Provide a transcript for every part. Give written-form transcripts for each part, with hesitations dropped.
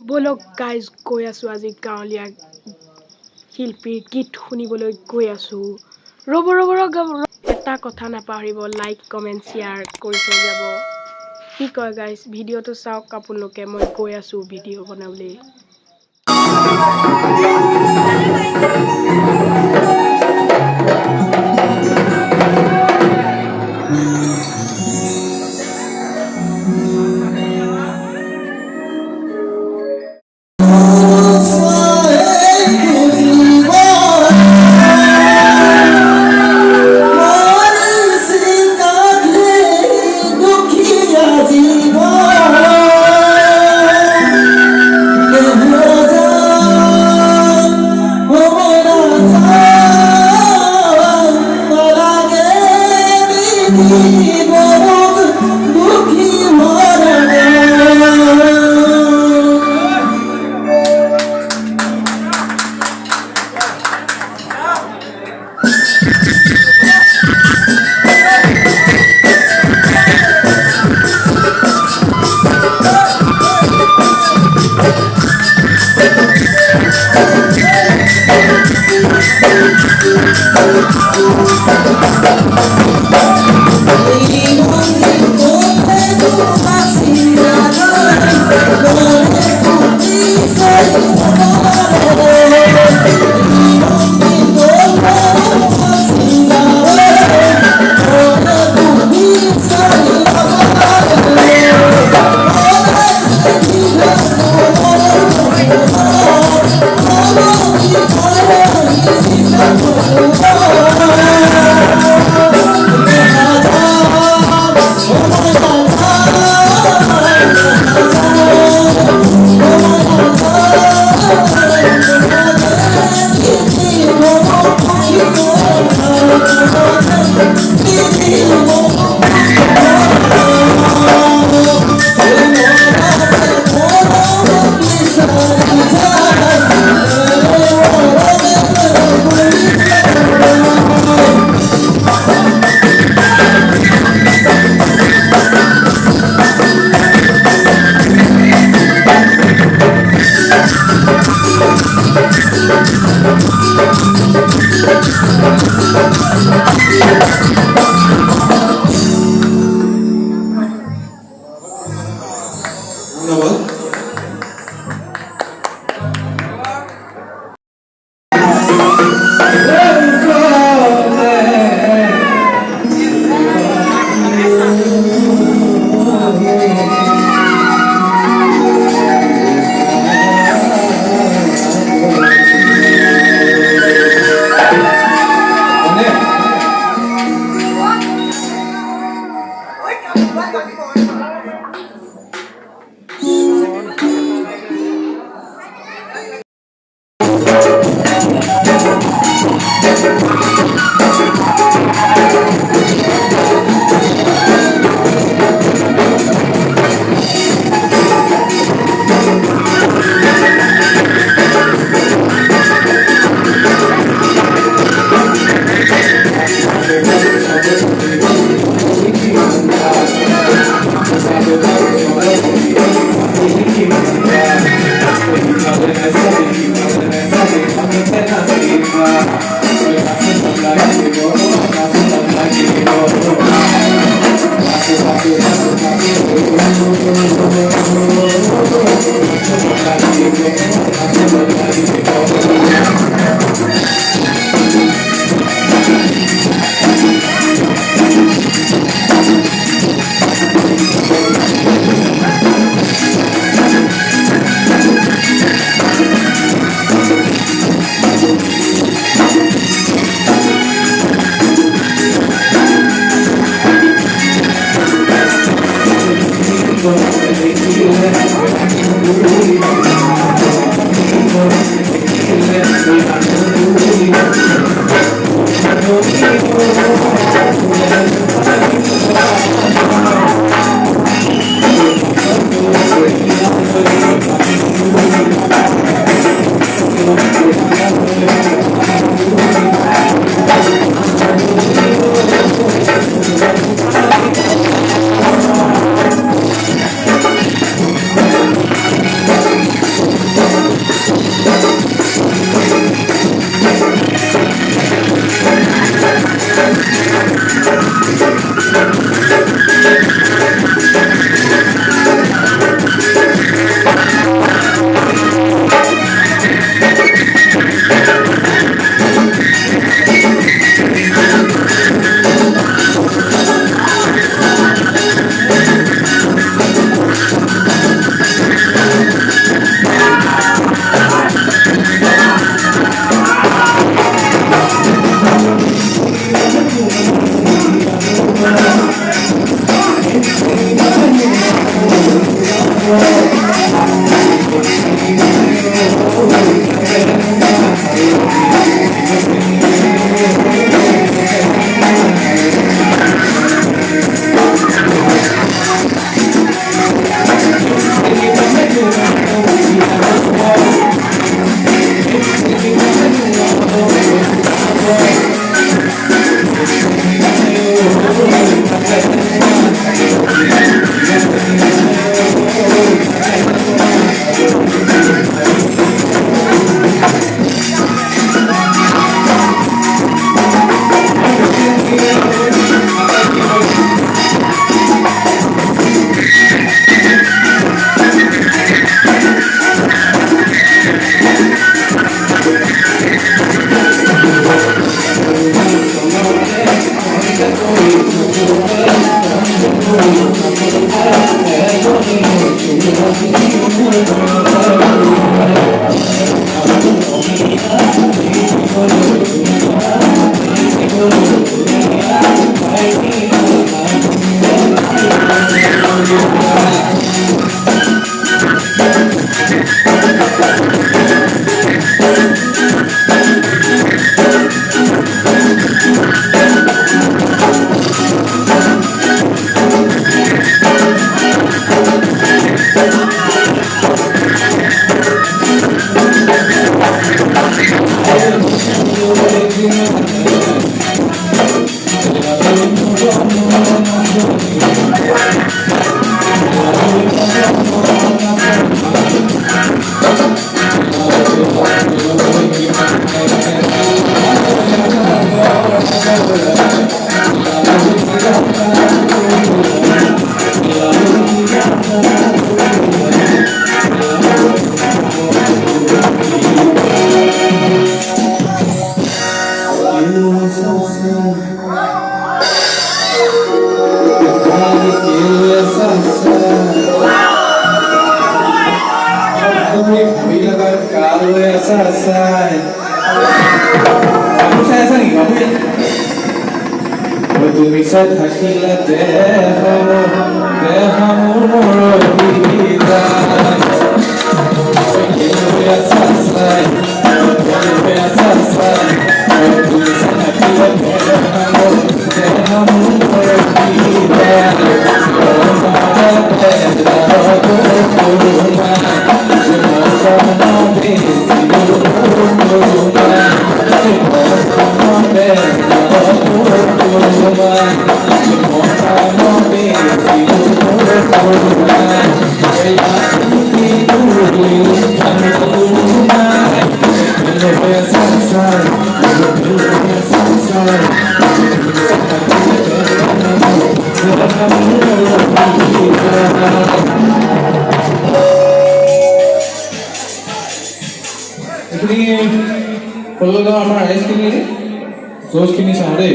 ব'লক গাইজ গৈ আছোঁ আজি গাঁৱলীয়া শিল্পীৰ গীত শুনিবলৈ গৈ আছোঁ। এটা কথা নাপাহৰিব, লাইক কমেণ্ট শ্বেয়াৰ কৰি থৈ যাব। কি কয় গাইজ, ভিডিঅ'টো চাওক আপোনালোকে, মই গৈ আছোঁ ভিডিঅ' বনাবলৈ। তুমি থাকিলে দেহ মোৰ আমাৰ ৰাইজখিনি জজখিনি চাওঁ দেই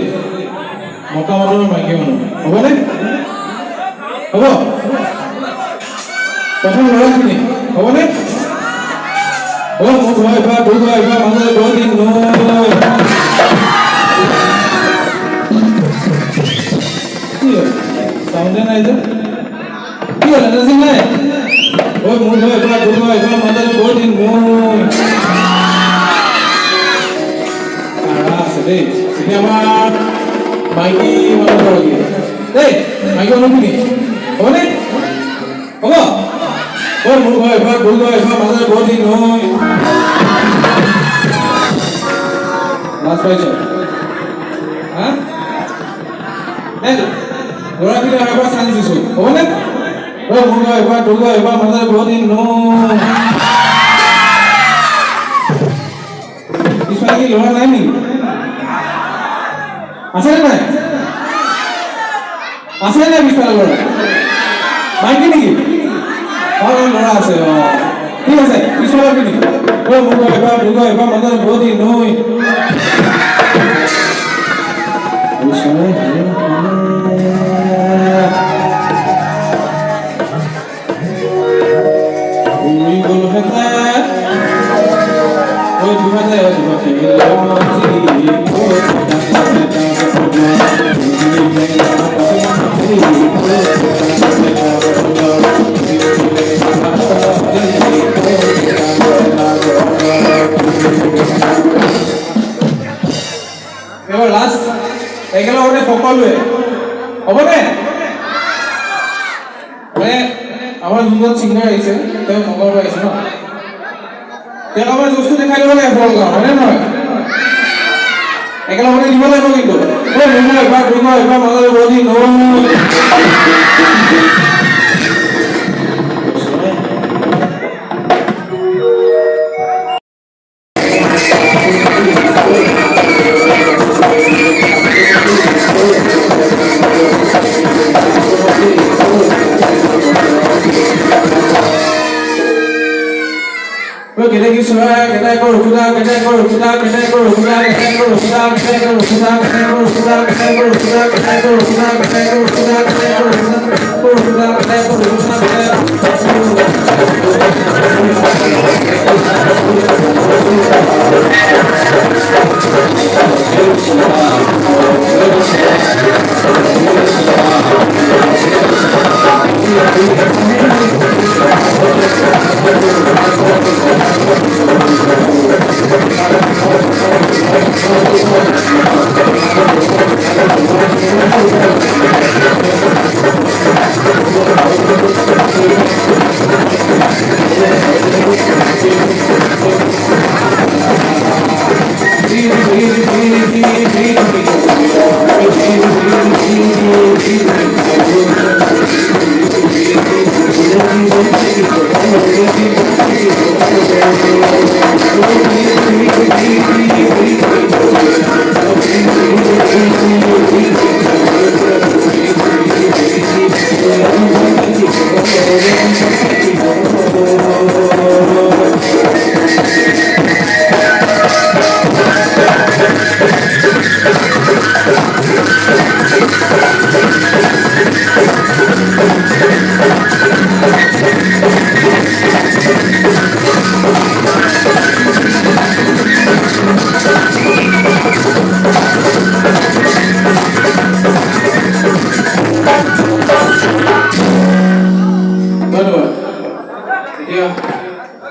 মতা মানুহ মাইকী মানুহ হ'বনে হ'ব প্ৰথম ল'ৰাখিনি হ'বনে হ'ব মোক হয় বা দুই হয় বা মাজতে বহুত দিন কি হ'ল চাউণ্ডে নাই যে কি হ'ল এনাৰ্জি নাই হয় মোৰ হয় বা দুই হয় বা মাজতে বহুত দিন দেই এতিয়া আমাৰ মাইকী মানুহগৰাকী দেই মাইকী মানুহখিনি হ'বনে হ'ব হয় মোৰ হয় এবাৰ ভুল হয় এবাৰ মাজতে বহুত দিন লাজ পাইছ হা ল'ৰাখিনি এবাৰ চান্স দিছোঁ হ'বনে হয় মোৰ হয় এবাৰ ভুল হয় এবাৰ মাজতে বহুত দিন পিছফালে কি ল'ৰা নাই নেকি আছে নাই আছে নাই পিছফালে ল'ৰা মাইকী নেকি ল'ৰা আছে ঠিক আছে পিছফালে নেকি এবাৰ এবাৰ মাজত বহুত দিন এবার লাস্ট একেলগে সকলোৱে হ'বনে মানে আমাৰ যোনজন ছিংগাৰ আহিছে তেওঁ মংগলবাৰ আহিছে ন তেওঁ আমাৰ বস্তু দেখাই দিব লাগে আপোনালোকৰ হয়নে নহয় একেলগে দিব লাগিব কিন্তু এবাৰ এবাৰ মাজতে বহি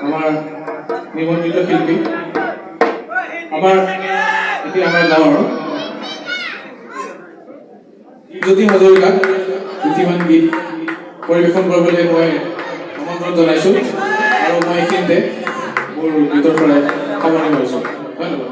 আমাৰ নিমন্ত্ৰিত শিল্পী আমাৰ এতিয়া আমাৰ গাঁৱৰ জ্যোতি হাজৰিকাক দুটিমান গীত পৰিৱেশন কৰিবলৈ মই আমন্ত্ৰণ জনাইছোঁ আৰু মই এইখিনিতে মোৰ গীতৰ পৰা সামৰণি মাৰিছোঁ ধন্যবাদ।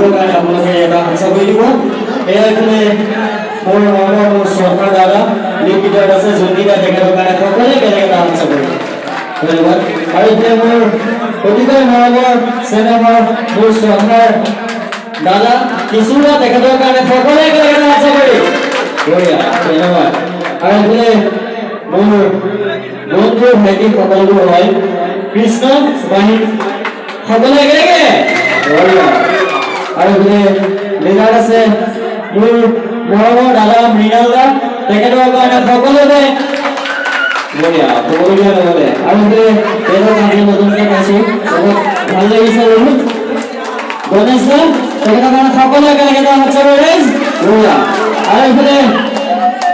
গীতৰ কাৰণে আপোনালোকে এটা আশা কৰি দিব এয়া এখানে মোৰ মোৰ চৰকাৰ দ্বাৰা লিখিত আছে যোনকেইটা তেখেতৰ কাৰণে সকলোৱে বেলেগ এটা আশা কৰিব ধন্যবাদ আৰু এতিয়া মোৰ অতিকৈ মৰমৰ চেনেমৰ মোৰ চৰকাৰ দাদা কিছুটা তেখেতৰ কাৰণে সকলোৱে বেলেগ এটা আশা কৰি বঢ়িয়া ধন্যবাদ আৰু এতিয়া মোৰ বন্ধু ভাইটি সকলোবোৰ হয় কৃষ্ণ বাহিনী সকলোৱে একেলগে বঢ়িয়া আৰু লিডাৰ আছে মোৰ মৰমৰ দাদা মৃণাল দা তেখেতৰ কাৰণে সকলোৱে বঢ়িয়া ক'বলগীয়া নহ'লে আৰু তেখেতক আমি নতুনকৈ পাইছোঁ বহুত ভাল লাগিছে বহুত গণেশ দা তেখেতৰ কাৰণে সকলোৱে একেলগে এটা হাত ৰাইজ বঢ়িয়া আৰু এইফালে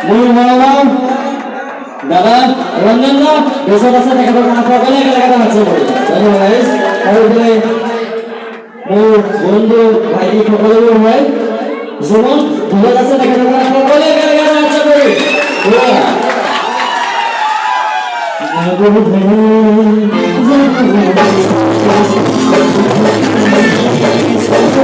মোৰ মৰমৰ দাদা ৰঞ্জন দা দেশত আছে তেখেতৰ কাৰণে সকলোৱে একেলগে এটা হাত ধন্যবাদ ৰাইজ আৰু এইফালে মোৰ বন্ধু ভাইটি সকলোবোৰ হয় জীৱন ভুলত আছে তেখেতৰ কাৰণে সকলোৱে একেলগে এটা হাত বঢ়িয়া Thank you.